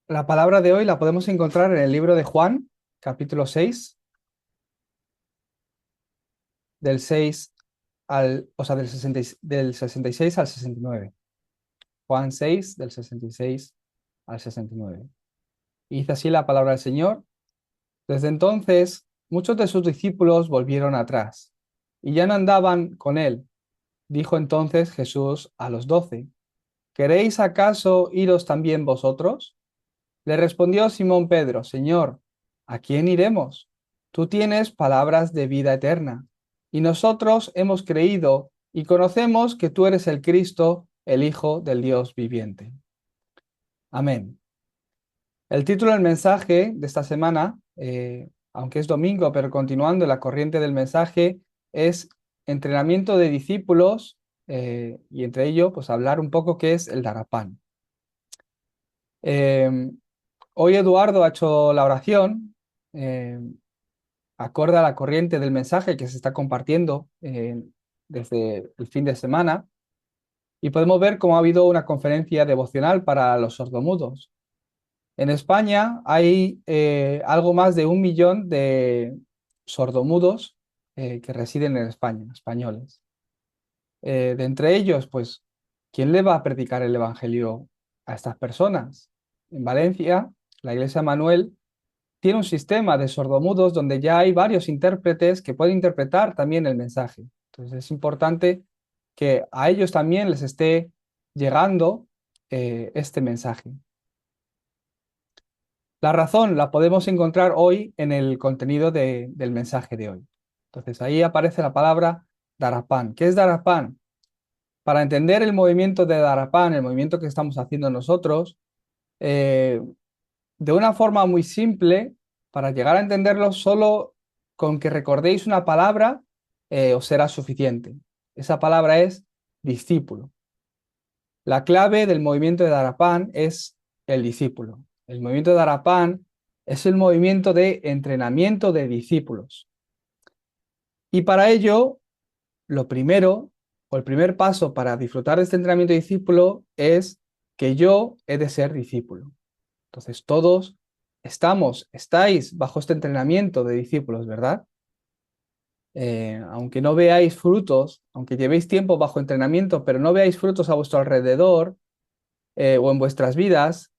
La palabra de hoy la podemos encontrar en el libro de Juan, capítulo 6, del 6 o sea, del 66 al 69. Juan 6, del 66 al 69. Y dice así la palabra del Señor. Desde entonces, muchos de sus discípulos volvieron atrás y ya no andaban con él. Dijo entonces Jesús a los 12: ¿Queréis acaso iros también vosotros? Le respondió Simón Pedro: Señor, ¿a quién iremos? Tú tienes palabras de vida eterna, y nosotros hemos creído y conocemos que tú eres el Cristo, el Hijo del Dios viviente. Amén. El título del mensaje de esta semana, aunque es domingo, pero continuando la corriente del mensaje, es entrenamiento de discípulos, y entre ello, pues hablar un poco qué es el Darapán. Eh, Hoy Eduardo ha hecho la oración, eh, acorde a la corriente del mensaje que se está compartiendo desde el fin de semana, y podemos ver cómo ha habido una conferencia devocional para los sordomudos. En España hay algo más de 1 millón de sordomudos que residen en España, españoles. De entre ellos, pues, ¿quién le va a predicar el Evangelio a estas personas? En Valencia, la Iglesia Manuel tiene un sistema de sordomudos donde ya hay varios intérpretes que pueden interpretar también el mensaje. Entonces es importante que a ellos también les esté llegando este mensaje. La razón la podemos encontrar hoy en el contenido del mensaje de hoy. Entonces ahí aparece la palabra Darapán. ¿Qué es Darapán? Para entender el movimiento de Darapán, el movimiento que estamos haciendo nosotros, eh, de una forma muy simple, para llegar a entenderlo, solo con que recordéis una palabra os será suficiente. Esa palabra es discípulo. La clave del movimiento de Darapán es el discípulo. El movimiento de Darapán es el movimiento de entrenamiento de discípulos. Y para ello, lo primero, o el primer paso para disfrutar de este entrenamiento de discípulo es que yo he de ser discípulo. Entonces todos estáis bajo este entrenamiento de discípulos, ¿verdad? Aunque no veáis frutos, aunque llevéis tiempo bajo entrenamiento, pero no veáis frutos a vuestro alrededor o en vuestras vidas,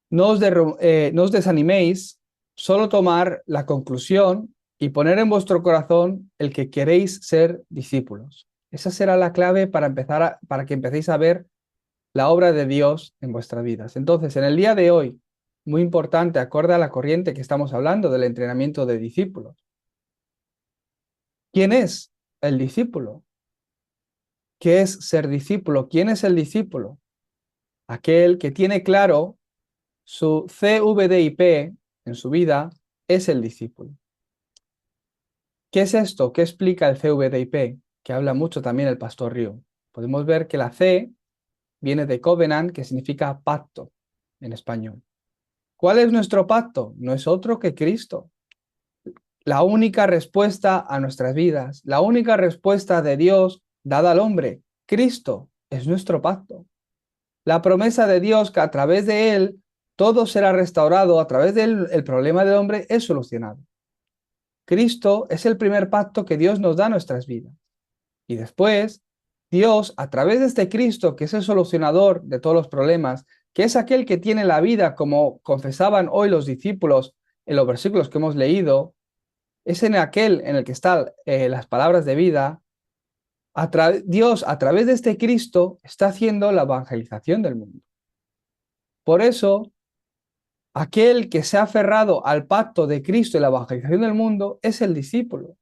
no os desaniméis, solo tomar la conclusión y poner en vuestro corazón el que queréis ser discípulos. Esa será la clave para para que empecéis a ver la obra de Dios en vuestras vidas. Entonces, en el día de hoy, muy importante, acorde a la corriente que estamos hablando del entrenamiento de discípulos. ¿Quién es el discípulo? ¿Qué es ser discípulo? ¿Quién es el discípulo? Aquel que tiene claro su CVDIP en su vida es el discípulo. ¿Qué es esto? ¿Qué explica el CVDIP? Que habla mucho también el pastor Río. Podemos ver que la C viene de covenant, que significa pacto en español. ¿Cuál es nuestro pacto? No es otro que Cristo. La única respuesta a nuestras vidas, la única respuesta de Dios dada al hombre, Cristo, es nuestro pacto. La promesa de Dios que a través de Él todo será restaurado, a través de Él el problema del hombre es solucionado. Cristo es el primer pacto que Dios nos da a nuestras vidas. Y después, Dios, a través de este Cristo, que es el solucionador de todos los problemas, que es aquel que tiene la vida, como confesaban hoy los discípulos en los versículos que hemos leído, es en aquel en el que están las palabras de vida. Dios, a través de este Cristo, está haciendo la evangelización del mundo. Por eso, aquel que se ha aferrado al pacto de Cristo y la evangelización del mundo es el discípulo.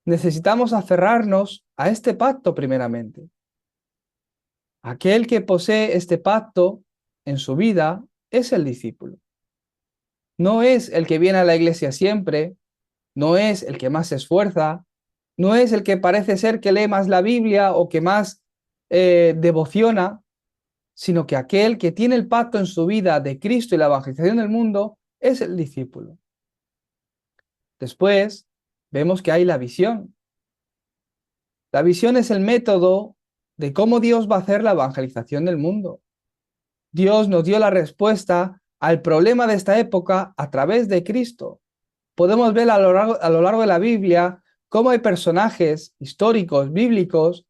Necesitamos aferrarnos a este pacto primeramente. Aquel que posee este pacto en su vida es el discípulo. No es el que viene a la iglesia siempre, no es el que más se esfuerza, no es el que parece ser que lee más la Biblia o que más devociona, sino que aquel que tiene el pacto en su vida de Cristo y la evangelización del mundo es el discípulo. Después vemos que hay la visión. La visión es el método de cómo Dios va a hacer la evangelización del mundo. Dios nos dio la respuesta al problema de esta época a través de Cristo. Podemos ver a lo largo de la Biblia cómo hay personajes históricos, bíblicos,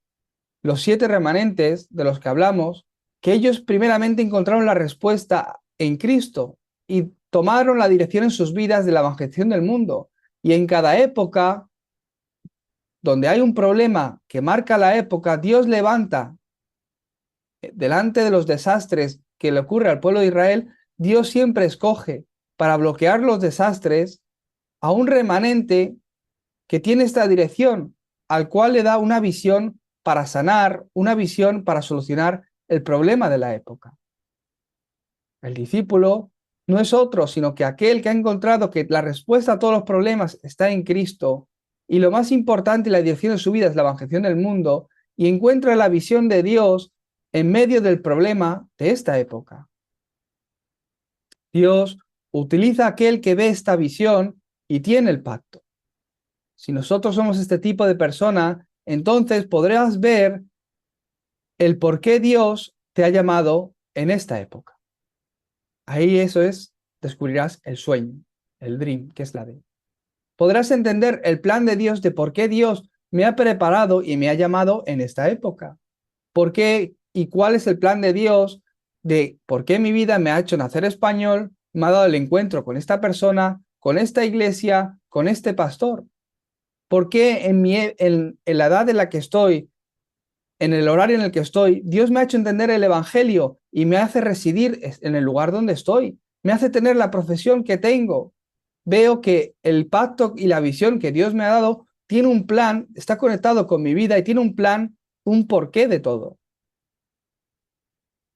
los 7 remanentes de los que hablamos, que ellos primeramente encontraron la respuesta en Cristo y tomaron la dirección en sus vidas de la evangelización del mundo. Y en cada época, donde hay un problema que marca la época, Dios levanta delante de los desastres que le ocurre al pueblo de Israel, Dios siempre escoge para bloquear los desastres a un remanente que tiene esta dirección, al cual le da una visión para sanar, una visión para solucionar el problema de la época. El discípulo no es otro, sino que aquel que ha encontrado que la respuesta a todos los problemas está en Cristo, y lo más importante, la dirección de su vida es la evangelización del mundo, y encuentra la visión de Dios en medio del problema de esta época. Dios utiliza a aquel que ve esta visión y tiene el pacto. Si nosotros somos este tipo de persona, entonces podrás ver el por qué Dios te ha llamado en esta época. Ahí eso es, descubrirás el sueño, el dream, que es la D. Podrás entender el plan de Dios de por qué Dios me ha preparado y me ha llamado en esta época. ¿Por qué y cuál es el plan de Dios de por qué mi vida me ha hecho nacer español, me ha dado el encuentro con esta persona, con esta iglesia, con este pastor? ¿Por qué en la edad en la que estoy, en el horario en el que estoy, Dios me ha hecho entender el Evangelio y me hace residir en el lugar donde estoy? Me hace tener la profesión que tengo. Veo que el pacto y la visión que Dios me ha dado tiene un plan, está conectado con mi vida y tiene un plan, un porqué de todo.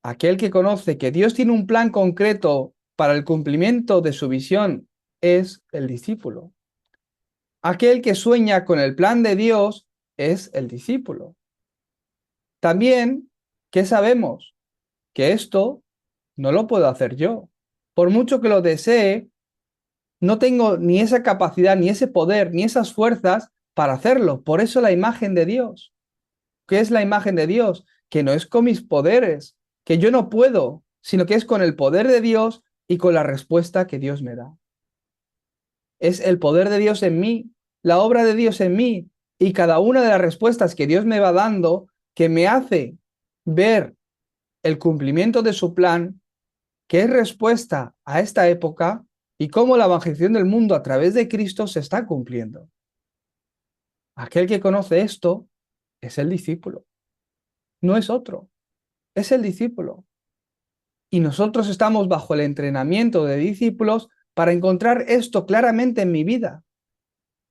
Aquel que conoce que Dios tiene un plan concreto para el cumplimiento de su visión es el discípulo. Aquel que sueña con el plan de Dios es el discípulo. También, ¿qué sabemos? Que esto no lo puedo hacer yo. Por mucho que lo desee, no tengo ni esa capacidad, ni ese poder, ni esas fuerzas para hacerlo. Por eso la imagen de Dios. ¿Qué es la imagen de Dios? Que no es con mis poderes, que yo no puedo, sino que es con el poder de Dios y con la respuesta que Dios me da. Es el poder de Dios en mí, la obra de Dios en mí y cada una de las respuestas que Dios me va dando que me hace ver el cumplimiento de su plan, que es respuesta a esta época y cómo la evangelización del mundo a través de Cristo se está cumpliendo. Aquel que conoce esto es el discípulo, no es otro, es el discípulo. Y nosotros estamos bajo el entrenamiento de discípulos para encontrar esto claramente en mi vida,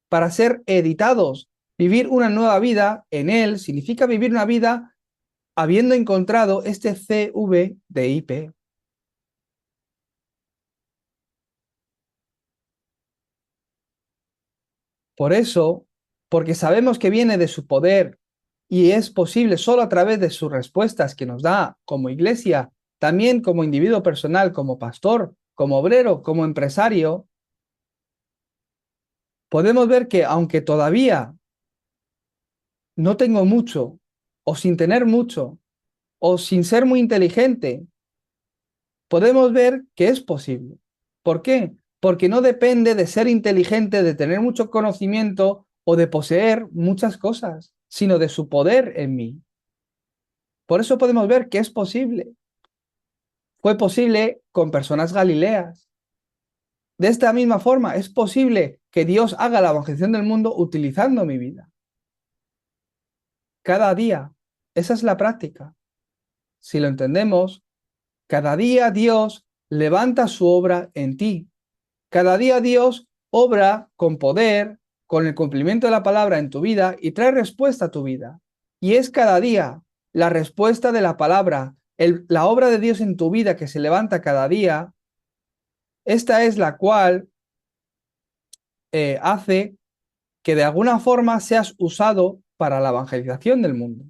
para ser editados. Vivir una nueva vida en Él significa vivir una vida habiendo encontrado este CVDIP. Por eso, porque sabemos que viene de su poder y es posible solo a través de sus respuestas que nos da como iglesia, también como individuo personal, como pastor, como obrero, como empresario, podemos ver que aunque todavía no tengo mucho, o sin tener mucho, o sin ser muy inteligente, podemos ver que es posible. ¿Por qué? Porque no depende de ser inteligente, de tener mucho conocimiento o de poseer muchas cosas, sino de su poder en mí. Por eso podemos ver que es posible. Fue posible con personas galileas. De esta misma forma, es posible que Dios haga la evangelización del mundo utilizando mi vida. Cada día. Esa es la práctica. Si lo entendemos, cada día Dios levanta su obra en ti. Cada día Dios obra con poder, con el cumplimiento de la palabra en tu vida y trae respuesta a tu vida. Y es cada día la respuesta de la palabra, la obra de Dios en tu vida que se levanta cada día. Esta es la cual hace que de alguna forma seas usado para la evangelización del mundo.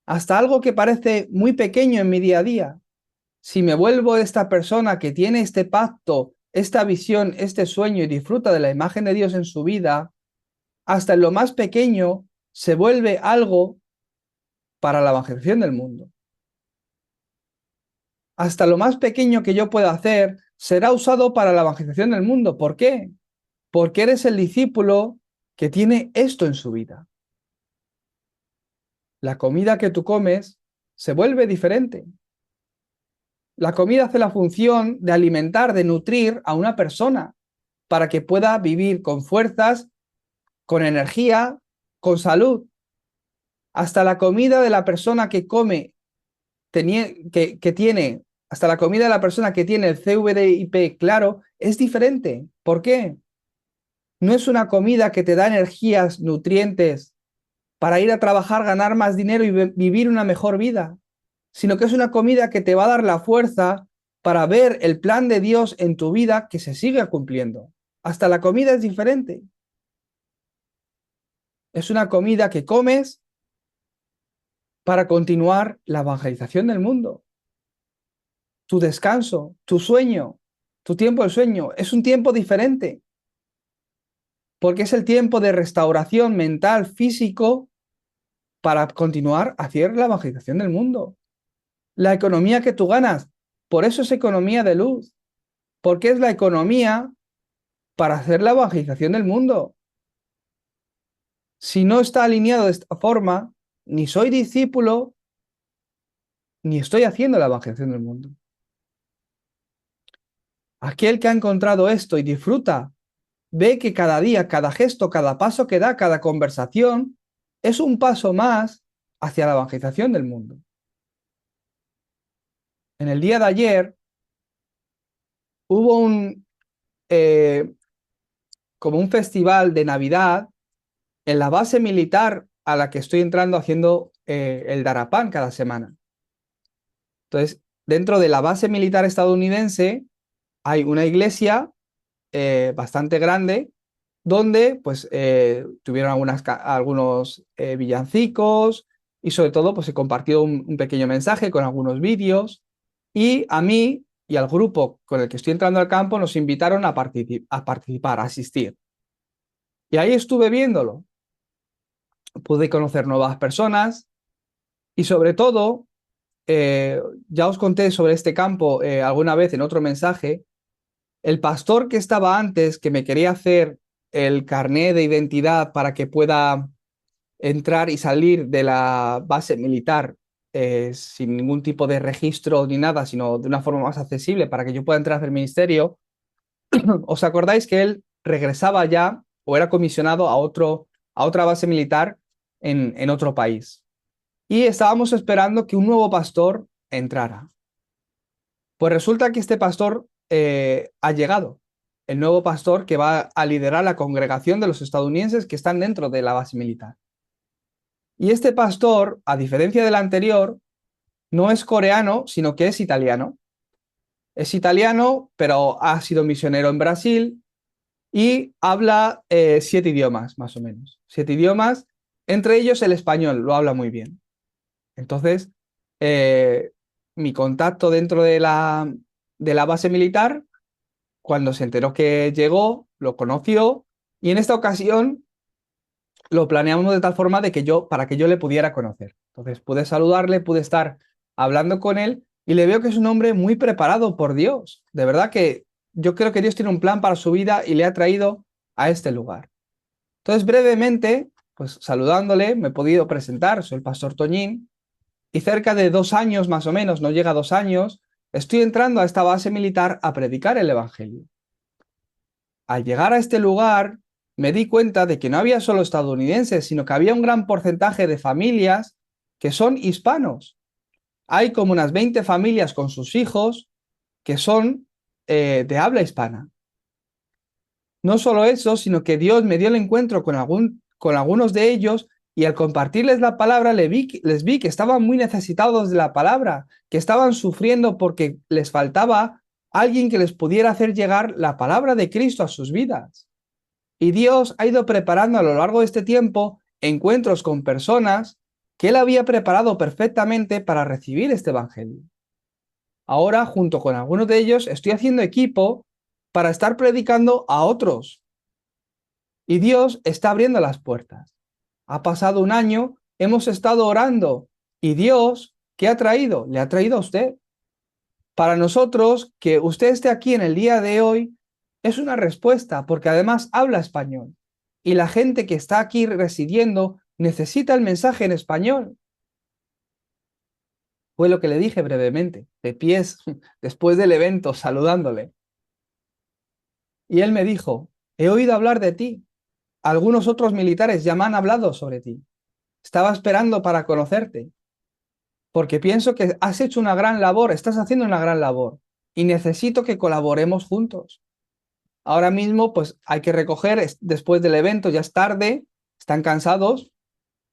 Hasta algo que parece muy pequeño en mi día a día. Si me vuelvo esta persona que tiene este pacto, esta visión, este sueño y disfruta de la imagen de Dios en su vida, hasta en lo más pequeño se vuelve algo para la evangelización del mundo. hasta lo más pequeño que yo pueda hacer, será usado para la evangelización del mundo. ¿Por qué? Porque eres el discípulo que tiene esto en su vida. La comida que tú comes se vuelve diferente. La comida hace la función de alimentar, de nutrir a una persona para que pueda vivir con fuerzas, con energía, con salud. Hasta la comida de la persona que come, hasta la comida de la persona que tiene el CVDIP claro, es diferente. ¿Por qué? No es una comida que te da energías, nutrientes para ir a trabajar, ganar más dinero y vivir una mejor vida, sino que es una comida que te va a dar la fuerza para ver el plan de Dios en tu vida que se sigue cumpliendo. Hasta la comida es diferente. Es una comida que comes para continuar la evangelización del mundo. Tu descanso, tu sueño, tu tiempo de sueño, es un tiempo diferente, porque es el tiempo de restauración mental, físico, para continuar hacia la evangelización del mundo. La economía que tú ganas, por eso es economía de luz, porque es la economía para hacer la evangelización del mundo. Si no está alineado de esta forma, ni soy discípulo, ni estoy haciendo la evangelización del mundo. Aquel que ha encontrado esto y disfruta, ve que cada día, cada gesto, cada paso que da, cada conversación, es un paso más hacia la evangelización del mundo. En el día de ayer hubo como un festival de Navidad en la base militar a la que estoy entrando haciendo el Darapán cada semana. Entonces, dentro de la base militar estadounidense hay una iglesia bastante grande donde pues tuvieron algunos villancicos y sobre todo pues se compartió un pequeño mensaje con algunos vídeos y a mí y al grupo con el que estoy entrando al campo nos invitaron a participar, a asistir. Y ahí estuve viéndolo. Pude conocer nuevas personas y sobre todo, ya os conté sobre este campo alguna vez en otro mensaje, el pastor que estaba antes, que me quería hacer el carné de identidad para que pueda entrar y salir de la base militar sin ningún tipo de registro ni nada, sino de una forma más accesible para que yo pueda entrar al ministerio, ¿os acordáis que él regresaba ya o era comisionado a otra base militar en otro país? Y estábamos esperando que un nuevo pastor entrara. Pues resulta que este pastor ha llegado, el nuevo pastor que va a liderar la congregación de los estadounidenses que están dentro de la base militar. Y este pastor, a diferencia del anterior, no es coreano, sino que es italiano. Es italiano, pero ha sido misionero en Brasil y habla 7 idiomas, más o menos. 7 idiomas, entre ellos el español, lo habla muy bien. Entonces, mi contacto dentro de la base militar, cuando se enteró que llegó, lo conoció y en esta ocasión lo planeamos de tal forma para que yo le pudiera conocer. Entonces pude saludarle, pude estar hablando con él y le veo que es un hombre muy preparado por Dios. De verdad que yo creo que Dios tiene un plan para su vida y le ha traído a este lugar. Entonces brevemente, pues saludándole, me he podido presentar, soy el pastor Toñín y cerca de 2 años más o menos, no llega a 2 años, estoy entrando a esta base militar a predicar el Evangelio. Al llegar a este lugar, me di cuenta de que no había solo estadounidenses, sino que había un gran porcentaje de familias que son hispanos. Hay como unas 20 familias con sus hijos que son de habla hispana. No solo eso, sino que Dios me dio el encuentro con algunos de ellos y al compartirles la palabra les vi que estaban muy necesitados de la palabra, que estaban sufriendo porque les faltaba alguien que les pudiera hacer llegar la palabra de Cristo a sus vidas. Y Dios ha ido preparando a lo largo de este tiempo encuentros con personas que Él había preparado perfectamente para recibir este evangelio. Ahora, junto con algunos de ellos, estoy haciendo equipo para estar predicando a otros. Y Dios está abriendo las puertas. Ha pasado un año, hemos estado orando. Y Dios, ¿qué ha traído? Le ha traído a usted. Para nosotros, que usted esté aquí en el día de hoy es una respuesta, porque además habla español. Y la gente que está aquí residiendo necesita el mensaje en español. Fue lo que le dije brevemente, de pies, después del evento, saludándole. Y él me dijo, he oído hablar de ti. Algunos otros militares ya me han hablado sobre ti. Estaba esperando para conocerte, porque pienso que has hecho una gran labor, estás haciendo una gran labor, y necesito que colaboremos juntos. Ahora mismo, pues hay que recoger, después del evento, ya es tarde, están cansados,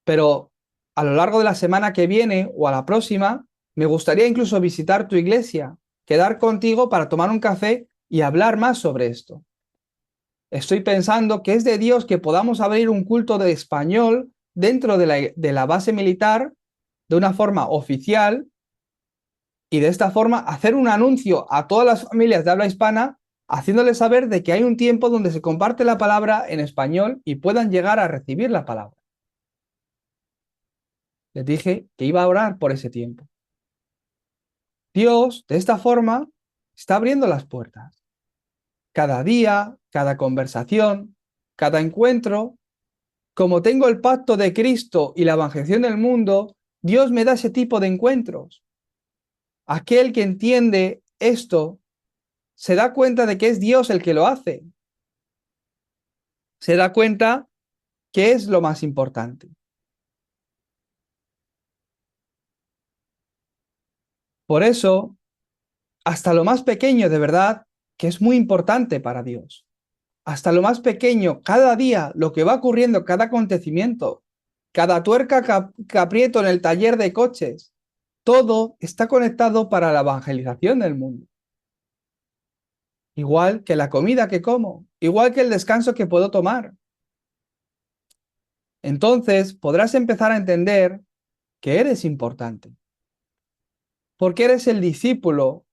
pero a lo largo de la semana que viene o a la próxima, me gustaría incluso visitar tu iglesia, quedar contigo para tomar un café y hablar más sobre esto. Estoy pensando que es de Dios que podamos abrir un culto de español dentro de la base militar de una forma oficial y de esta forma hacer un anuncio a todas las familias de habla hispana, haciéndoles saber de que hay un tiempo donde se comparte la palabra en español y puedan llegar a recibir la palabra. Les dije que iba a orar por ese tiempo. Dios, de esta forma, está abriendo las puertas. Cada día, cada conversación, cada encuentro, como tengo el pacto de Cristo y la evangelización del mundo, Dios me da ese tipo de encuentros. Aquel que entiende esto se da cuenta de que es Dios el que lo hace. Se da cuenta que es lo más importante. Por eso, hasta lo más pequeño, de verdad, que es muy importante para Dios. Hasta lo más pequeño, cada día, lo que va ocurriendo, cada acontecimiento, cada tuerca que aprieto en el taller de coches, todo está conectado para la evangelización del mundo. Igual que la comida que como, igual que el descanso que puedo tomar. Entonces podrás empezar a entender que eres importante. Porque eres el discípulo,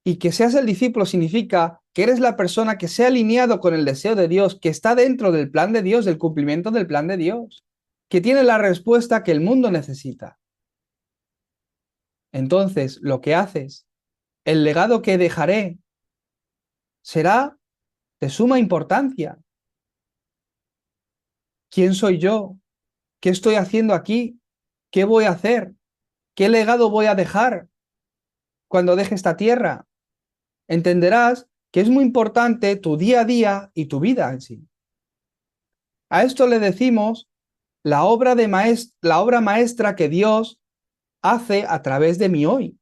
y que seas el discípulo significa que eres la persona que se ha alineado con el deseo de Dios, que está dentro del plan de Dios, del cumplimiento del plan de Dios, que tiene la respuesta que el mundo necesita. Entonces, lo que haces, el legado que dejaré, será de suma importancia. ¿Quién soy yo? ¿Qué estoy haciendo aquí? ¿Qué voy a hacer? ¿Qué legado voy a dejar cuando deje esta tierra? Entenderás que es muy importante tu día a día y tu vida en sí. A esto le decimos la obra maestra que Dios hace a través de mí hoy.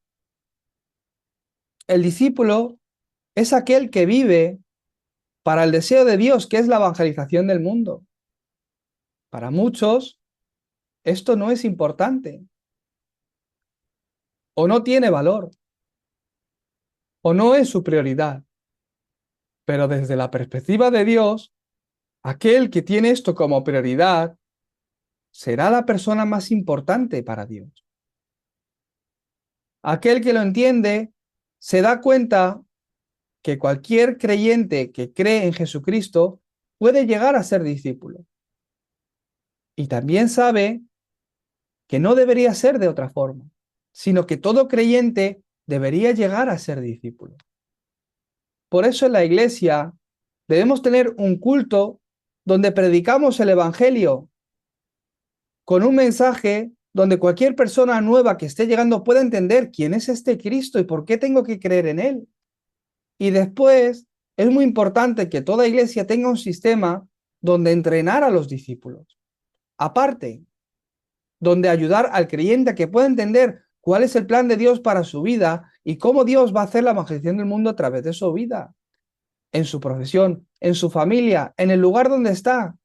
El discípulo es aquel que vive para el deseo de Dios, que es la evangelización del mundo. Para muchos, esto no es importante, o no tiene valor, o no es su prioridad. Pero desde la perspectiva de Dios, aquel que tiene esto como prioridad será la persona más importante para Dios. Aquel que lo entiende se da cuenta que cualquier creyente que cree en Jesucristo puede llegar a ser discípulo. Y también sabe que no debería ser de otra forma, sino que todo creyente debería llegar a ser discípulo. Por eso en la iglesia debemos tener un culto donde predicamos el Evangelio con un mensaje donde cualquier persona nueva que esté llegando pueda entender quién es este Cristo y por qué tengo que creer en él. Y después es muy importante que toda iglesia tenga un sistema donde entrenar a los discípulos. Aparte, donde ayudar al creyente a que pueda entender cuál es el plan de Dios para su vida y cómo Dios va a hacer la evangelización del mundo a través de su vida, en su profesión, en su familia, en el lugar donde está.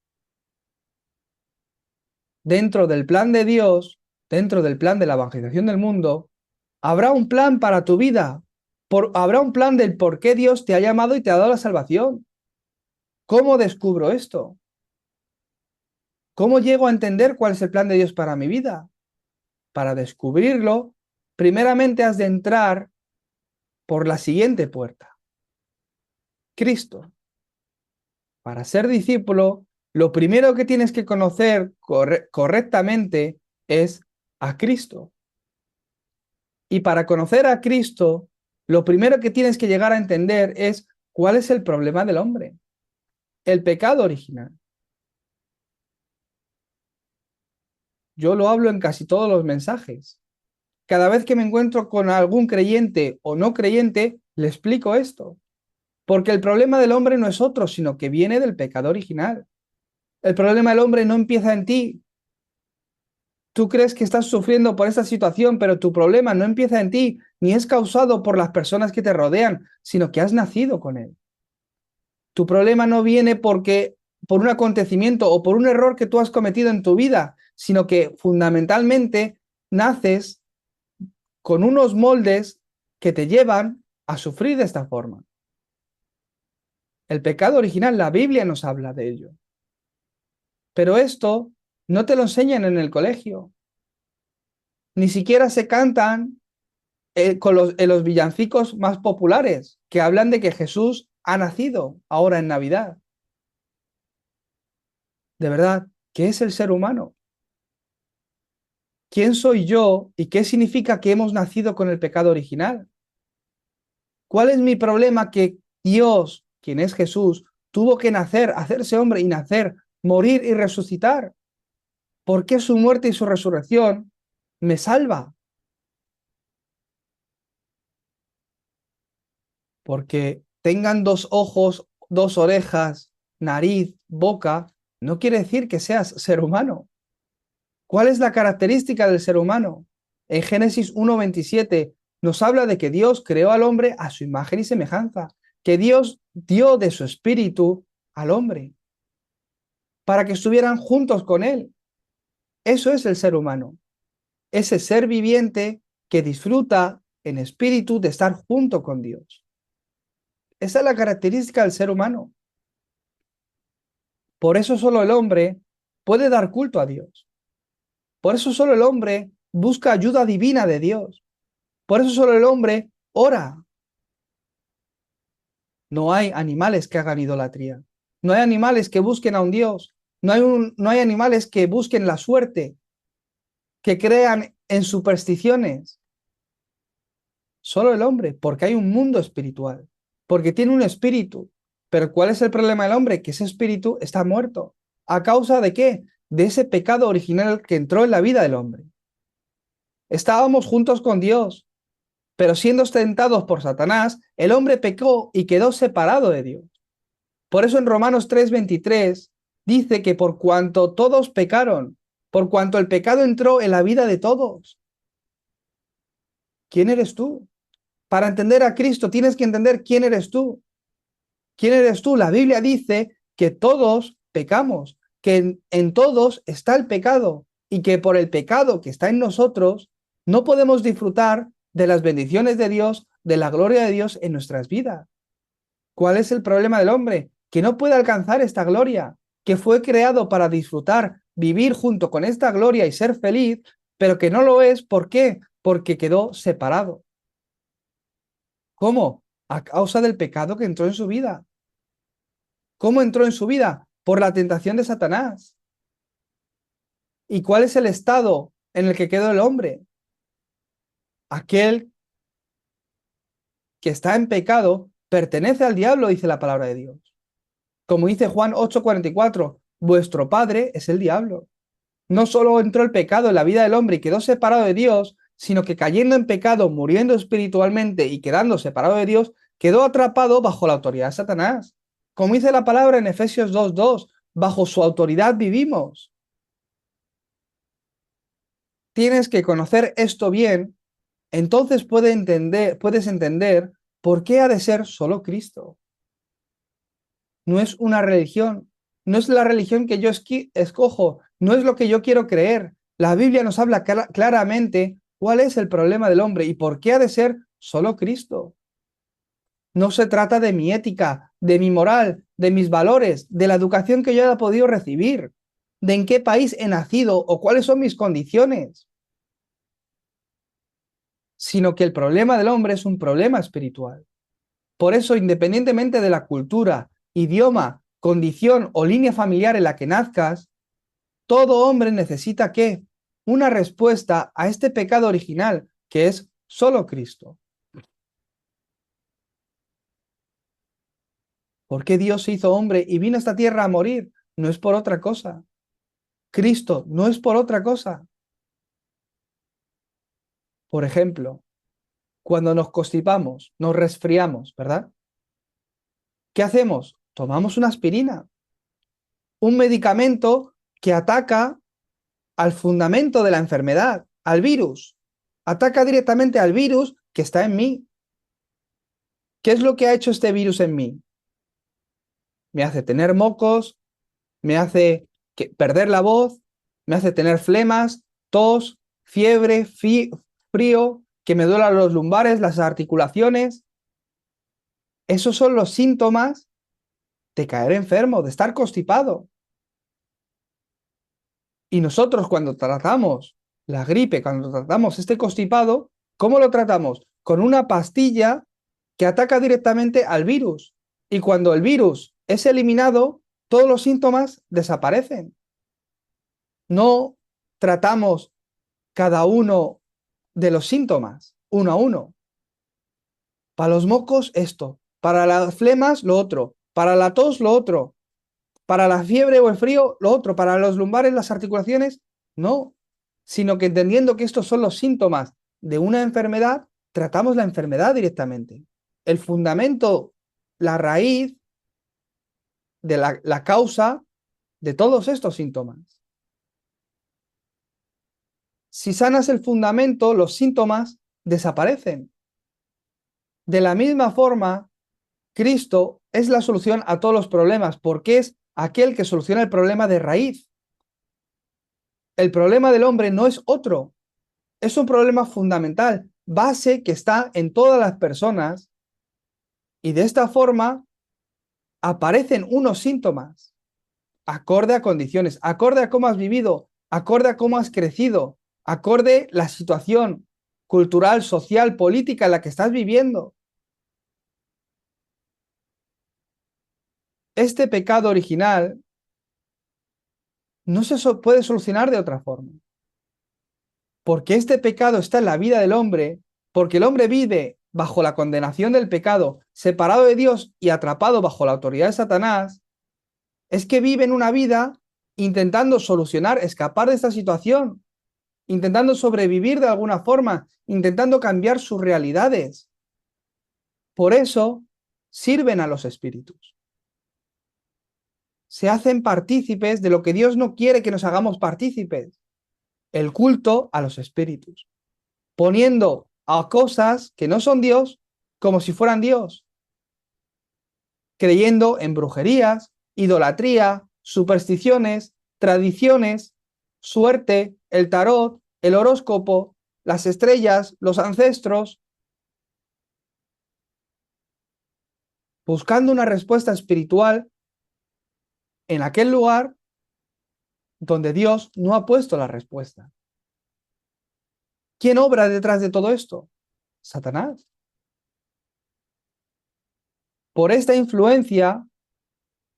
Dentro del plan de Dios, dentro del plan de la evangelización del mundo, habrá un plan para tu vida. Habrá un plan del por qué Dios te ha llamado y te ha dado la salvación. ¿Cómo descubro esto? ¿Cómo llego a entender cuál es el plan de Dios para mi vida? Para descubrirlo, primeramente has de entrar por la siguiente puerta. Cristo. Para ser discípulo, lo primero que tienes que conocer correctamente es a Cristo. Y para conocer a Cristo, lo primero que tienes que llegar a entender es cuál es el problema del hombre, el pecado original. Yo lo hablo en casi todos los mensajes. Cada vez que me encuentro con algún creyente o no creyente, le explico esto. Porque el problema del hombre no es otro, sino que viene del pecado original. El problema del hombre no empieza en ti. Tú crees que estás sufriendo por esta situación, pero tu problema no empieza en ti, ni es causado por las personas que te rodean, sino que has nacido con él. Tu problema no viene por un acontecimiento o por un error que tú has cometido en tu vida, sino que fundamentalmente naces con unos moldes que te llevan a sufrir de esta forma. El pecado original, la Biblia nos habla de ello. Pero esto no te lo enseñan en el colegio. Ni siquiera se cantan en los villancicos más populares, que hablan de que Jesús ha nacido ahora en Navidad. De verdad, ¿qué es el ser humano? ¿Quién soy yo y qué significa que hemos nacido con el pecado original? ¿Cuál es mi problema que Dios, quien es Jesús, tuvo que nacer, hacerse hombre y nacer, morir y resucitar? ¿Por qué su muerte y su resurrección me salva? Porque tengan dos ojos, dos orejas, nariz, boca, no quiere decir que seas ser humano. ¿Cuál es la característica del ser humano? En Génesis 1:27 nos habla de que Dios creó al hombre a su imagen y semejanza, que Dios dio de su espíritu al hombre para que estuvieran juntos con él. Eso es el ser humano, ese ser viviente que disfruta en espíritu de estar junto con Dios. Esa es la característica del ser humano. Por eso solo el hombre puede dar culto a Dios. Por eso solo el hombre busca ayuda divina de Dios. Por eso solo el hombre ora. No hay animales que hagan idolatría. No hay animales que busquen a un Dios. No hay animales que busquen la suerte, que crean en supersticiones. Solo el hombre, porque hay un mundo espiritual, porque tiene un espíritu. Pero ¿cuál es el problema del hombre? Que ese espíritu está muerto. ¿A causa de qué? De ese pecado original que entró en la vida del hombre. Estábamos juntos con Dios, pero siendo tentados por Satanás, el hombre pecó y quedó separado de Dios. Por eso en Romanos 3:23 dice que por cuanto todos pecaron, por cuanto el pecado entró en la vida de todos. ¿Quién eres tú? Para entender a Cristo tienes que entender quién eres tú. ¿Quién eres tú? La Biblia dice que todos pecamos, que en todos está el pecado y que por el pecado que está en nosotros no podemos disfrutar de las bendiciones de Dios, de la gloria de Dios en nuestras vidas. ¿Cuál es el problema del hombre? Que no puede alcanzar esta gloria, que fue creado para disfrutar, vivir junto con esta gloria y ser feliz, pero que no lo es. ¿Por qué? Porque quedó separado. ¿Cómo? A causa del pecado que entró en su vida. ¿Cómo entró en su vida? Por la tentación de Satanás. ¿Y cuál es el estado en el que quedó el hombre? Aquel que está en pecado pertenece al diablo, dice la palabra de Dios. Como dice Juan 8:44, vuestro padre es el diablo. No solo entró el pecado en la vida del hombre y quedó separado de Dios, sino que cayendo en pecado, muriendo espiritualmente y quedando separado de Dios, quedó atrapado bajo la autoridad de Satanás. Como dice la palabra en Efesios 2:2, bajo su autoridad vivimos. Tienes que conocer esto bien, entonces puedes entender por qué ha de ser solo Cristo. No es una religión, no es la religión que yo escojo, no es lo que yo quiero creer. La Biblia nos habla claramente cuál es el problema del hombre y por qué ha de ser solo Cristo. No se trata de mi ética, de mi moral, de mis valores, de la educación que yo haya podido recibir, de en qué país he nacido o cuáles son mis condiciones, sino que el problema del hombre es un problema espiritual. Por eso, independientemente de la cultura, idioma, condición o línea familiar en la que nazcas, todo hombre necesita ¿qué? Una respuesta a este pecado original, que es solo Cristo. ¿Por qué Dios se hizo hombre y vino a esta tierra a morir? No es por otra cosa. Cristo no es por otra cosa. Por ejemplo, cuando nos constipamos, nos resfriamos, ¿verdad? ¿Qué hacemos? Tomamos una aspirina, un medicamento que ataca al fundamento de la enfermedad, al virus. Ataca directamente al virus que está en mí. ¿Qué es lo que ha hecho este virus en mí? Me hace tener mocos, me hace perder la voz, me hace tener flemas, tos, fiebre, frío, que me duelan los lumbares, las articulaciones. Esos son los síntomas de caer enfermo, de estar constipado. Y nosotros cuando tratamos la gripe, cuando tratamos este constipado, ¿cómo lo tratamos? Con una pastilla que ataca directamente al virus. Y cuando el virus es eliminado, todos los síntomas desaparecen. No tratamos cada uno de los síntomas, uno a uno. Para los mocos, esto. Para las flemas, lo otro. Para la tos, lo otro. Para la fiebre o el frío, lo otro. Para los lumbares, las articulaciones, no. Sino que entendiendo que estos son los síntomas de una enfermedad, tratamos la enfermedad directamente. El fundamento, la raíz de la causa de todos estos síntomas. Si sanas el fundamento, los síntomas desaparecen. De la misma forma, Cristo es la solución a todos los problemas, porque es aquel que soluciona el problema de raíz. El problema del hombre no es otro, es un problema fundamental, base que está en todas las personas, y de esta forma aparecen unos síntomas, acorde a condiciones, acorde a cómo has vivido, acorde a cómo has crecido, acorde a la situación cultural, social, política en la que estás viviendo. Este pecado original no se puede solucionar de otra forma. Porque este pecado está en la vida del hombre, porque el hombre vive bajo la condenación del pecado, separado de Dios y atrapado bajo la autoridad de Satanás, es que vive en una vida intentando solucionar, escapar de esta situación, intentando sobrevivir de alguna forma, intentando cambiar sus realidades. Por eso sirven a los espíritus. Se hacen partícipes de lo que Dios no quiere que nos hagamos partícipes, el culto a los espíritus, poniendo a cosas que no son Dios como si fueran Dios, creyendo en brujerías, idolatría, supersticiones, tradiciones, suerte, el tarot, el horóscopo, las estrellas, los ancestros, buscando una respuesta espiritual en aquel lugar donde Dios no ha puesto la respuesta. ¿Quién obra detrás de todo esto? Satanás. Por esta influencia,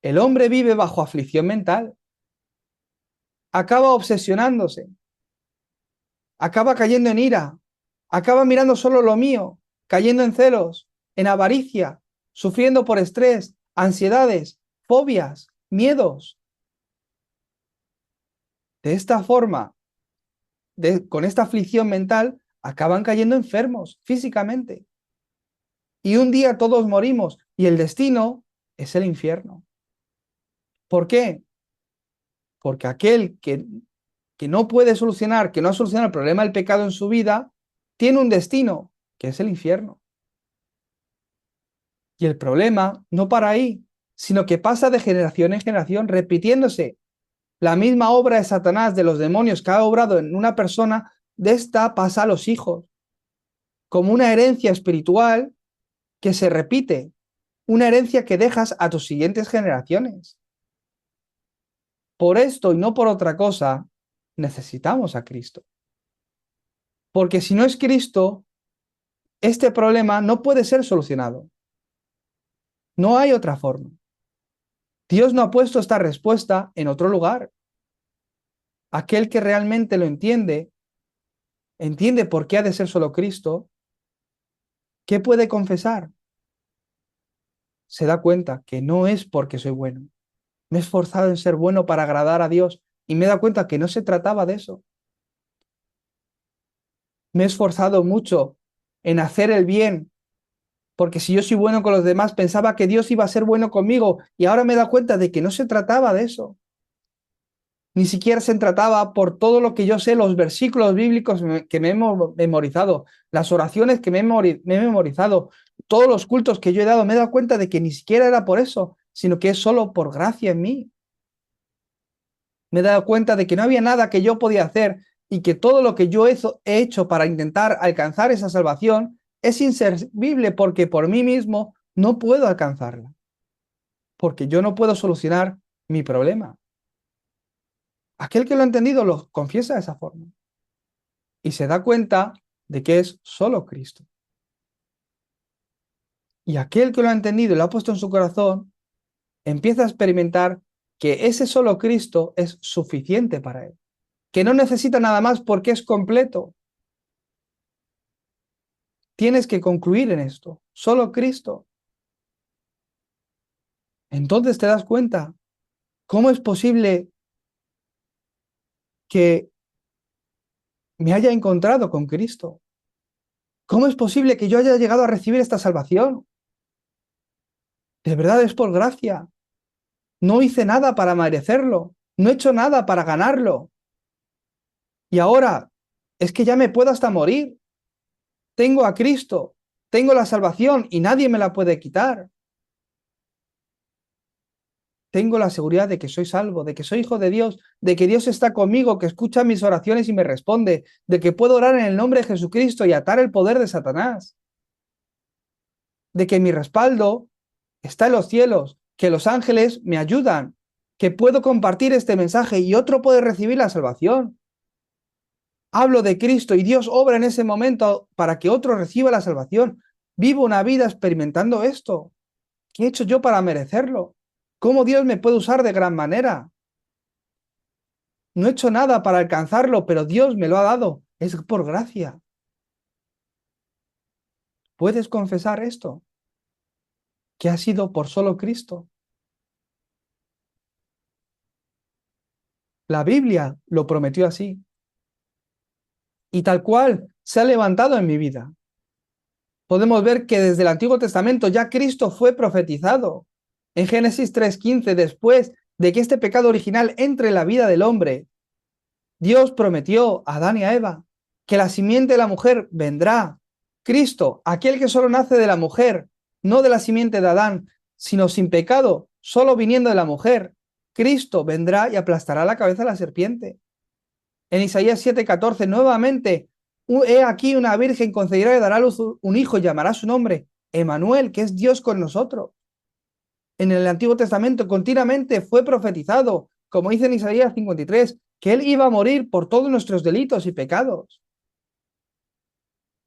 el hombre vive bajo aflicción mental, acaba obsesionándose, acaba cayendo en ira, acaba mirando solo lo mío, cayendo en celos, en avaricia, sufriendo por estrés, ansiedades, fobias, miedos. De esta forma, con esta aflicción mental, acaban cayendo enfermos físicamente. Y un día todos morimos y el destino es el infierno. ¿Por qué? Porque aquel que no puede solucionar, que no ha solucionado el problema del pecado en su vida, tiene un destino, que es el infierno. Y el problema no para ahí, sino que pasa de generación en generación, repitiéndose. La misma obra de Satanás, de los demonios que ha obrado en una persona, de esta pasa a los hijos, como una herencia espiritual que se repite, una herencia que dejas a tus siguientes generaciones. Por esto y no por otra cosa, necesitamos a Cristo. Porque si no es Cristo, este problema no puede ser solucionado. No hay otra forma. Dios no ha puesto esta respuesta en otro lugar. Aquel que realmente lo entiende por qué ha de ser solo Cristo, ¿qué puede confesar? se da cuenta que no es porque soy bueno. Me he esforzado en ser bueno para agradar a Dios y me he dado cuenta que no se trataba de eso. Me he esforzado mucho en hacer el bien, porque si yo soy bueno con los demás, pensaba que Dios iba a ser bueno conmigo y ahora me he dado cuenta de que no se trataba de eso. Ni siquiera se trataba por todo lo que yo sé, los versículos bíblicos que me he memorizado, las oraciones que me he memorizado, todos los cultos que yo he dado, me he dado cuenta de que ni siquiera era por eso, sino que es solo por gracia en mí. Me he dado cuenta de que no había nada que yo podía hacer y que todo lo que yo he hecho para intentar alcanzar esa salvación es inservible porque por mí mismo no puedo alcanzarla, porque yo no puedo solucionar mi problema. Aquel que lo ha entendido lo confiesa de esa forma y se da cuenta de que es solo Cristo. Y aquel que lo ha entendido y lo ha puesto en su corazón empieza a experimentar que ese solo Cristo es suficiente para él, que no necesita nada más porque es completo. Tienes que concluir en esto, solo Cristo. Entonces te das cuenta, ¿cómo es posible que me haya encontrado con Cristo? ¿Cómo es posible que yo haya llegado a recibir esta salvación? De verdad es por gracia. No hice nada para merecerlo, no he hecho nada para ganarlo. Y ahora es que ya me puedo hasta morir. Tengo a Cristo, tengo la salvación y nadie me la puede quitar. Tengo la seguridad de que soy salvo, de que soy hijo de Dios, de que Dios está conmigo, que escucha mis oraciones y me responde, de que puedo orar en el nombre de Jesucristo y atar el poder de Satanás, de que mi respaldo está en los cielos, que los ángeles me ayudan, que puedo compartir este mensaje y otro puede recibir la salvación. Hablo de Cristo y Dios obra en ese momento para que otro reciba la salvación. Vivo una vida experimentando esto. ¿Qué he hecho yo para merecerlo? ¿Cómo Dios me puede usar de gran manera? No he hecho nada para alcanzarlo, pero Dios me lo ha dado. Es por gracia. ¿Puedes confesar esto? Que ha sido por solo Cristo. La Biblia lo prometió así. Y tal cual se ha levantado en mi vida. Podemos ver que desde el Antiguo Testamento ya Cristo fue profetizado. En Génesis 3:15, después de que este pecado original entre en la vida del hombre, Dios prometió a Adán y a Eva que la simiente de la mujer vendrá. Cristo, aquel que solo nace de la mujer, no de la simiente de Adán, sino sin pecado, solo viniendo de la mujer. Cristo vendrá y aplastará la cabeza de la serpiente. En Isaías 7:14, nuevamente, he aquí una virgen concebirá y dará a luz un hijo y llamará su nombre Emanuel, que es Dios con nosotros. En el Antiguo Testamento continuamente fue profetizado, como dice en Isaías 53, que Él iba a morir por todos nuestros delitos y pecados.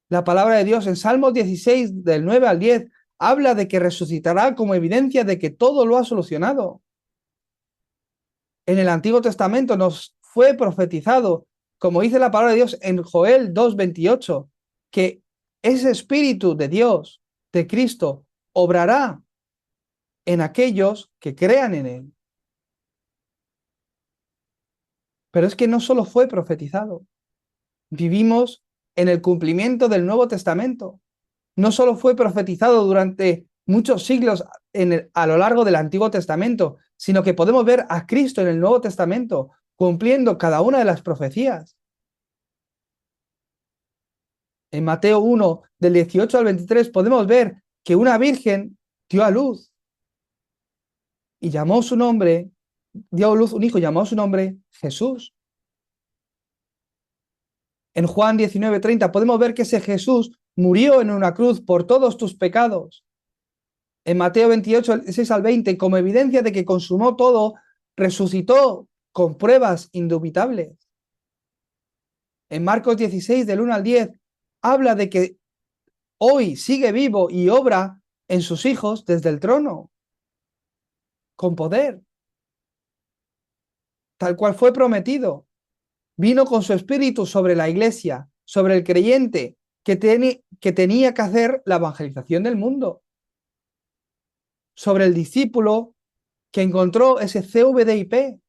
La palabra de Dios en Salmos 16, del 9 al 10, habla de que resucitará como evidencia de que todo lo ha solucionado. En el Antiguo Testamento nos fue profetizado, como dice la palabra de Dios en Joel 2:28, que ese Espíritu de Dios, de Cristo, obrará en aquellos que crean en Él. Pero es que no solo fue profetizado, vivimos en el cumplimiento del Nuevo Testamento. No solo fue profetizado durante muchos siglos a lo largo del Antiguo Testamento, sino que podemos ver a Cristo en el Nuevo Testamento cumpliendo cada una de las profecías. En Mateo 1, del 18 al 23, podemos ver que una virgen dio a luz y llamó su nombre, dio a luz un hijo y llamó su nombre Jesús. En Juan 19:30 podemos ver que ese Jesús murió en una cruz por todos tus pecados. En Mateo 28, 6 al 20, como evidencia de que consumó todo, resucitó con pruebas indubitables. En Marcos 16, del 1 al 10, habla de que hoy sigue vivo y obra en sus hijos desde el trono, con poder, tal cual fue prometido. Vino con su espíritu sobre la iglesia, sobre el creyente, que tenía que hacer la evangelización del mundo. sobre el discípulo que encontró ese CVDIP.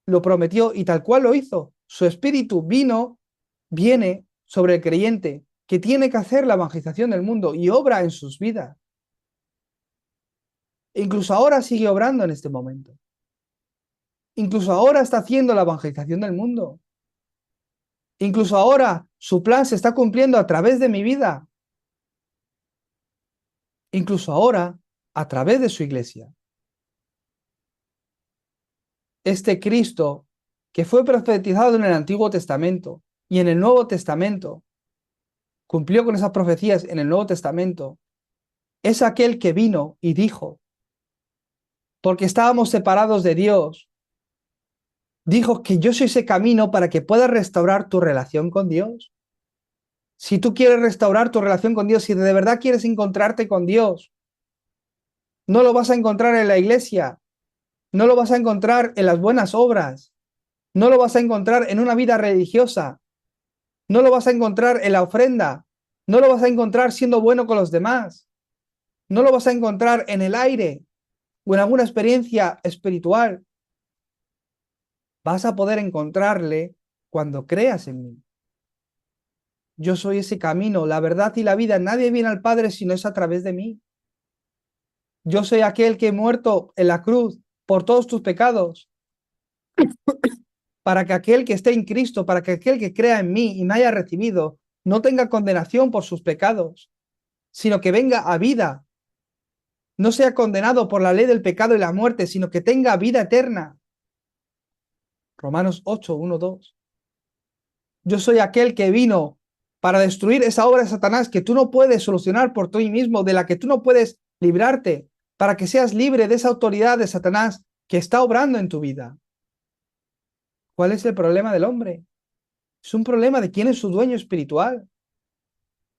Lo prometió y tal cual lo hizo. Su espíritu viene sobre el creyente que tiene que hacer la evangelización del mundo y obra en sus vidas. Incluso ahora sigue obrando en este momento. Incluso ahora está haciendo la evangelización del mundo. Incluso ahora su plan se está cumpliendo a través de mi vida. Incluso ahora a través de su iglesia. Este Cristo que fue profetizado en el Antiguo Testamento y en el Nuevo Testamento, cumplió con esas profecías en el Nuevo Testamento, es aquel que vino y dijo, porque estábamos separados de Dios, dijo que yo soy ese camino para que puedas restaurar tu relación con Dios. Si tú quieres restaurar tu relación con Dios, si de verdad quieres encontrarte con Dios, no lo vas a encontrar en la iglesia, no lo vas a encontrar en las buenas obras, no lo vas a encontrar en una vida religiosa, no lo vas a encontrar en la ofrenda, no lo vas a encontrar siendo bueno con los demás, no lo vas a encontrar en el aire o en alguna experiencia espiritual. Vas a poder encontrarle cuando creas en mí. Yo soy ese camino, la verdad y la vida. Nadie viene al Padre si no es a través de mí. Yo soy aquel que he muerto en la cruz por todos tus pecados, para que aquel que esté en Cristo, para que aquel que crea en mí y me haya recibido, no tenga condenación por sus pecados, sino que venga a vida. No sea condenado por la ley del pecado y la muerte, sino que tenga vida eterna. Romanos 8, 1, 2. Yo soy aquel que vino para destruir esa obra de Satanás que tú no puedes solucionar por ti mismo, de la que tú no puedes librarte, para que seas libre de esa autoridad de Satanás que está obrando en tu vida. ¿Cuál es el problema del hombre? Es un problema de quién es su dueño espiritual,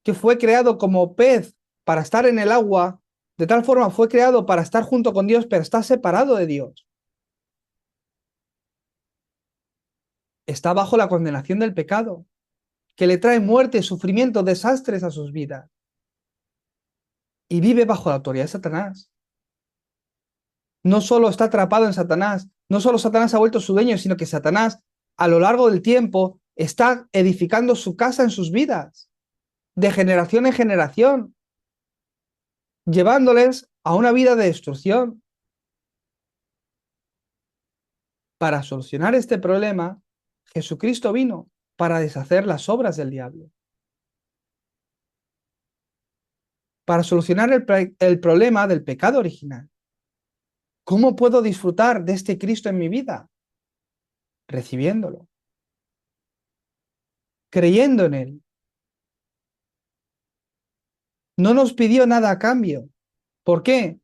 que fue creado como pez para estar en el agua, de tal forma fue creado para estar junto con Dios, pero está separado de Dios. Está bajo la condenación del pecado, que le trae muerte, sufrimiento, desastres a sus vidas. Y vive bajo la autoridad de Satanás. No solo está atrapado en Satanás, no solo Satanás ha vuelto su dueño, sino que Satanás, a lo largo del tiempo, está edificando su casa en sus vidas, de generación en generación, llevándoles a una vida de destrucción. Para solucionar este problema, Jesucristo vino para deshacer las obras del diablo. Para solucionar el problema del pecado original. ¿Cómo puedo disfrutar de este Cristo en mi vida? Recibiéndolo. Creyendo en Él. No nos pidió nada a cambio. ¿Por qué?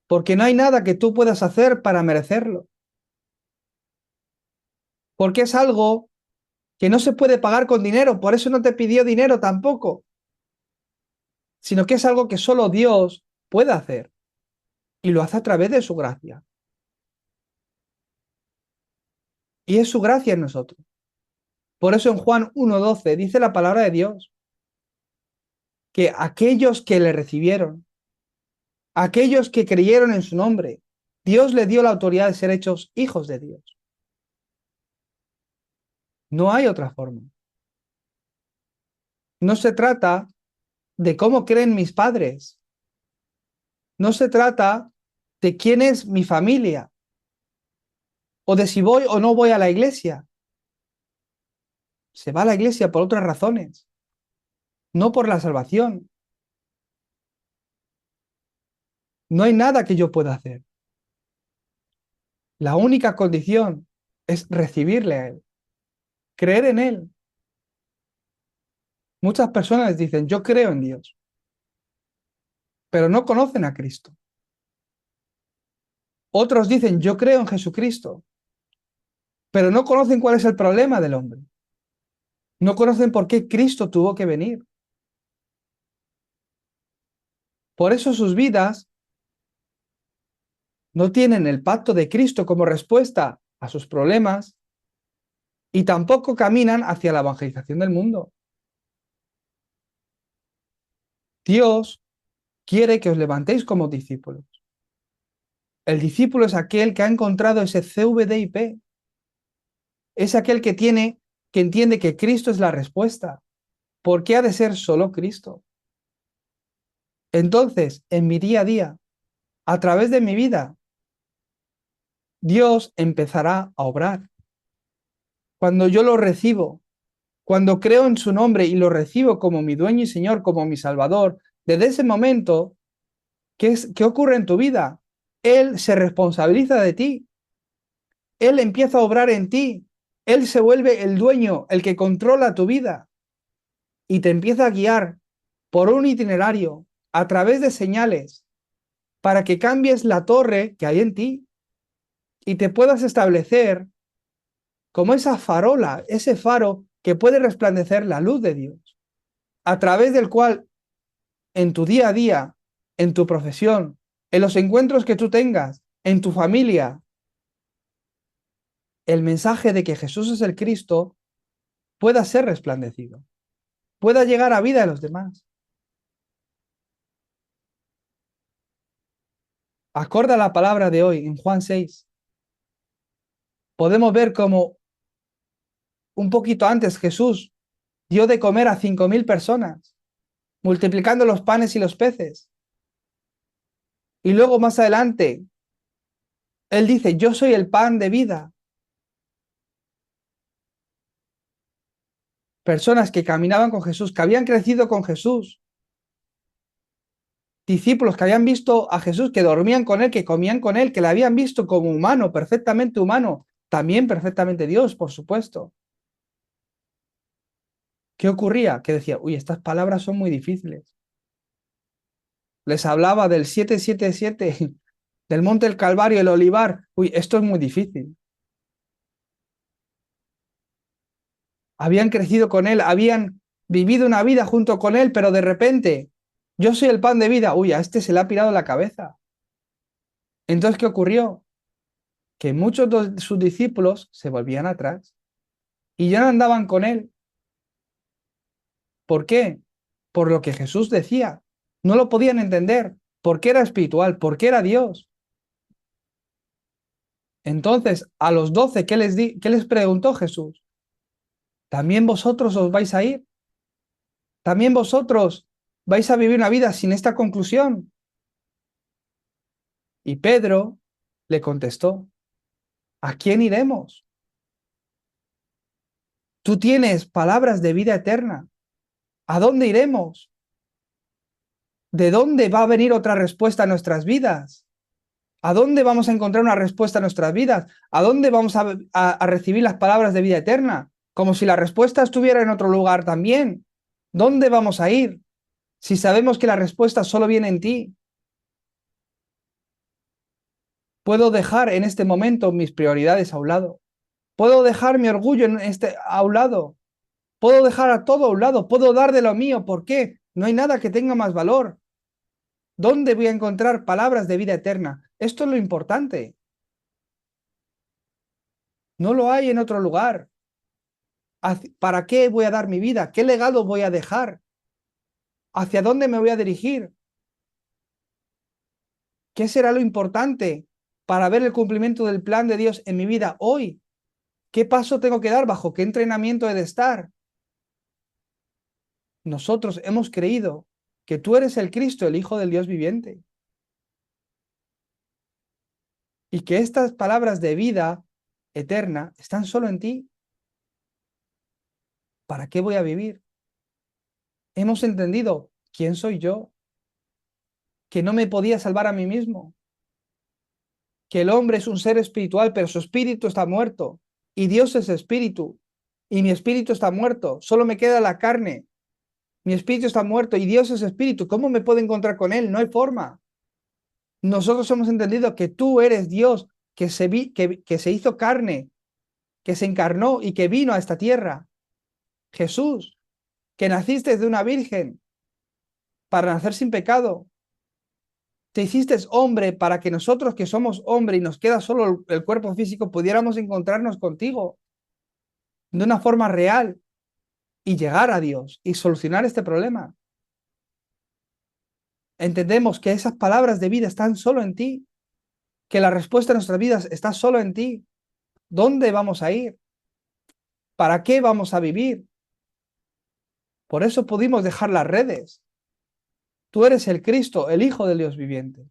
Porque no hay nada que tú puedas hacer para merecerlo. Porque es algo que no se puede pagar con dinero, por eso no te pidió dinero tampoco. Sino que es algo que solo Dios puede hacer. Y lo hace a través de su gracia. Y es su gracia en nosotros. Por eso en Juan 1:12 dice la palabra de Dios que aquellos que le recibieron, aquellos que creyeron en su nombre, Dios le dio la autoridad de ser hechos hijos de Dios. No hay otra forma. No se trata de cómo creen mis padres. No se trata de quién es mi familia o de si voy o no voy a la iglesia. Se va a la iglesia por otras razones, no por la salvación. No hay nada que yo pueda hacer. La única condición es recibirle a Él, creer en Él. Muchas personas dicen, yo creo en Dios, pero no conocen a Cristo. Otros dicen, yo creo en Jesucristo, pero no conocen cuál es el problema del hombre. No conocen por qué Cristo tuvo que venir. Por eso sus vidas no tienen el pacto de Cristo como respuesta a sus problemas y tampoco caminan hacia la evangelización del mundo. Dios quiere que os levantéis como discípulos. El discípulo es aquel que ha encontrado ese CVDIP. Es aquel que entiende que Cristo es la respuesta. ¿Por qué ha de ser solo Cristo? Entonces, en mi día a día, a través de mi vida, Dios empezará a obrar. Cuando yo lo recibo, cuando creo en su nombre y lo recibo como mi dueño y Señor, como mi Salvador, desde ese momento, ¿qué ocurre en tu vida? Él se responsabiliza de ti. Él empieza a obrar en ti. Él se vuelve el dueño, el que controla tu vida y te empieza a guiar por un itinerario a través de señales para que cambies la torre que hay en ti y te puedas establecer como esa farola, ese faro que puede resplandecer la luz de Dios, a través del cual en tu día a día, en tu profesión, en los encuentros que tú tengas, en tu familia, el mensaje de que Jesús es el Cristo pueda ser resplandecido, pueda llegar a vida de los demás. Acorde a la palabra de hoy, en Juan 6, podemos ver cómo un poquito antes Jesús dio de comer a 5.000 personas, multiplicando los panes y los peces. Y luego más adelante, Él dice, yo soy el pan de vida. Personas que caminaban con Jesús, que habían crecido con Jesús, discípulos que habían visto a Jesús, que dormían con Él, que comían con Él, que le habían visto como humano, perfectamente humano, también perfectamente Dios, por supuesto. ¿Qué ocurría? Que decía, uy, estas palabras son muy difíciles. Les hablaba del 777, del Monte del Calvario, el Olivar. Uy, esto es muy difícil. Habían crecido con Él, habían vivido una vida junto con Él, pero de repente, yo soy el pan de vida. Uy, a este se le ha pirado la cabeza. Entonces, ¿qué ocurrió? Que muchos de sus discípulos se volvían atrás y ya no andaban con Él. ¿Por qué? Por lo que Jesús decía. No lo podían entender. Porque era espiritual, porque era Dios. Entonces, a los 12, ¿qué les preguntó Jesús? ¿También vosotros os vais a ir? ¿También vosotros vais a vivir una vida sin esta conclusión? Y Pedro le contestó, ¿a quién iremos? Tú tienes palabras de vida eterna. ¿A dónde iremos? ¿De dónde va a venir otra respuesta a nuestras vidas? ¿A dónde vamos a encontrar una respuesta a nuestras vidas? ¿A dónde vamos a recibir las palabras de vida eterna? Como si la respuesta estuviera en otro lugar también. ¿Dónde vamos a ir si sabemos que la respuesta solo viene en ti? Puedo dejar en este momento mis prioridades a un lado. Puedo dejar mi orgullo a un lado. Puedo dejar a todo a un lado. Puedo dar de lo mío. ¿Por qué? No hay nada que tenga más valor. ¿Dónde voy a encontrar palabras de vida eterna? Esto es lo importante. No lo hay en otro lugar. ¿Para qué voy a dar mi vida? ¿Qué legado voy a dejar? ¿Hacia dónde me voy a dirigir? ¿Qué será lo importante para ver el cumplimiento del plan de Dios en mi vida hoy? ¿Qué paso tengo que dar? ¿Bajo qué entrenamiento he de estar? Nosotros hemos creído que tú eres el Cristo, el Hijo del Dios viviente. Y que estas palabras de vida eterna están solo en ti. ¿Para qué voy a vivir? Hemos entendido quién soy yo, que no me podía salvar a mí mismo, que el hombre es un ser espiritual, pero su espíritu está muerto, y Dios es espíritu, y mi espíritu está muerto, solo me queda la carne, mi espíritu está muerto, y Dios es espíritu, ¿cómo me puedo encontrar con Él? No hay forma. Nosotros hemos entendido que tú eres Dios, que se hizo carne, que se encarnó y que vino a esta tierra. Jesús, que naciste de una virgen para nacer sin pecado. Te hiciste hombre para que nosotros que somos hombre y nos queda solo el cuerpo físico pudiéramos encontrarnos contigo de una forma real y llegar a Dios y solucionar este problema. Entendemos que esas palabras de vida están solo en ti. que la respuesta a nuestras vidas está solo en ti. ¿Dónde vamos a ir? ¿Para qué vamos a vivir? Por eso pudimos dejar las redes. Tú eres el Cristo, el Hijo del Dios viviente.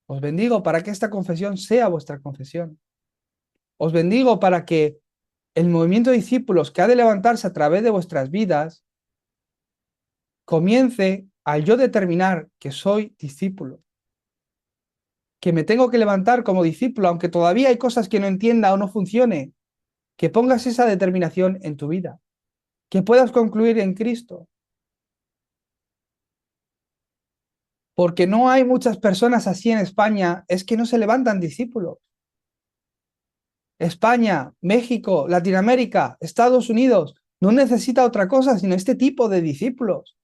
Os bendigo para que esta confesión sea vuestra confesión. Os bendigo para que el movimiento de discípulos que ha de levantarse a través de vuestras vidas comience al yo determinar que soy discípulo, que me tengo que levantar como discípulo, aunque todavía hay cosas que no entienda o no funcione, que pongas esa determinación en tu vida, que puedas concluir en Cristo. Porque no hay muchas personas así en España, es que no se levantan discípulos. España, México, Latinoamérica, Estados Unidos, no necesita otra cosa sino este tipo de discípulos.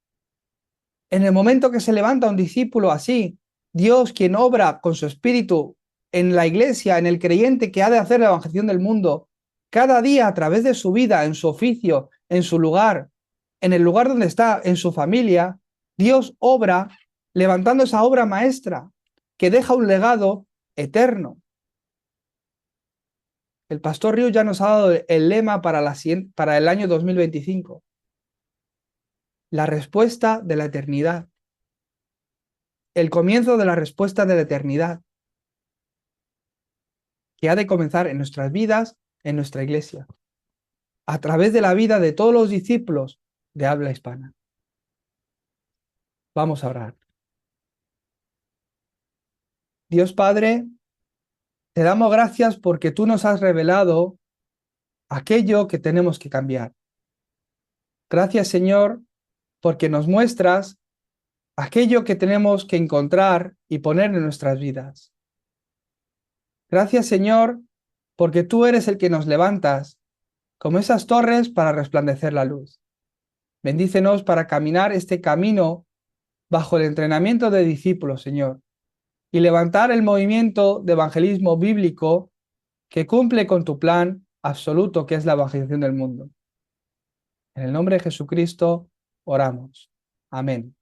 En el momento que se levanta un discípulo así, Dios, quien obra con su espíritu en la iglesia, en el creyente que ha de hacer la evangelización del mundo, cada día a través de su vida, en su oficio, en su lugar, en el lugar donde está, en su familia, Dios obra levantando esa obra maestra que deja un legado eterno. El pastor Ríos ya nos ha dado el lema para el año 2025. La respuesta de la eternidad. El comienzo de la respuesta de la eternidad, que ha de comenzar en nuestras vidas, en nuestra iglesia, a través de la vida de todos los discípulos de habla hispana. Vamos a orar. Dios Padre, te damos gracias porque tú nos has revelado aquello que tenemos que cambiar. Gracias, Señor, porque nos muestras aquello que tenemos que encontrar y poner en nuestras vidas. Gracias, Señor, porque tú eres el que nos levantas como esas torres para resplandecer la luz. Bendícenos para caminar este camino bajo el entrenamiento de discípulos, Señor, y levantar el movimiento de evangelismo bíblico que cumple con tu plan absoluto, que es la evangelización del mundo. En el nombre de Jesucristo oramos. Amén.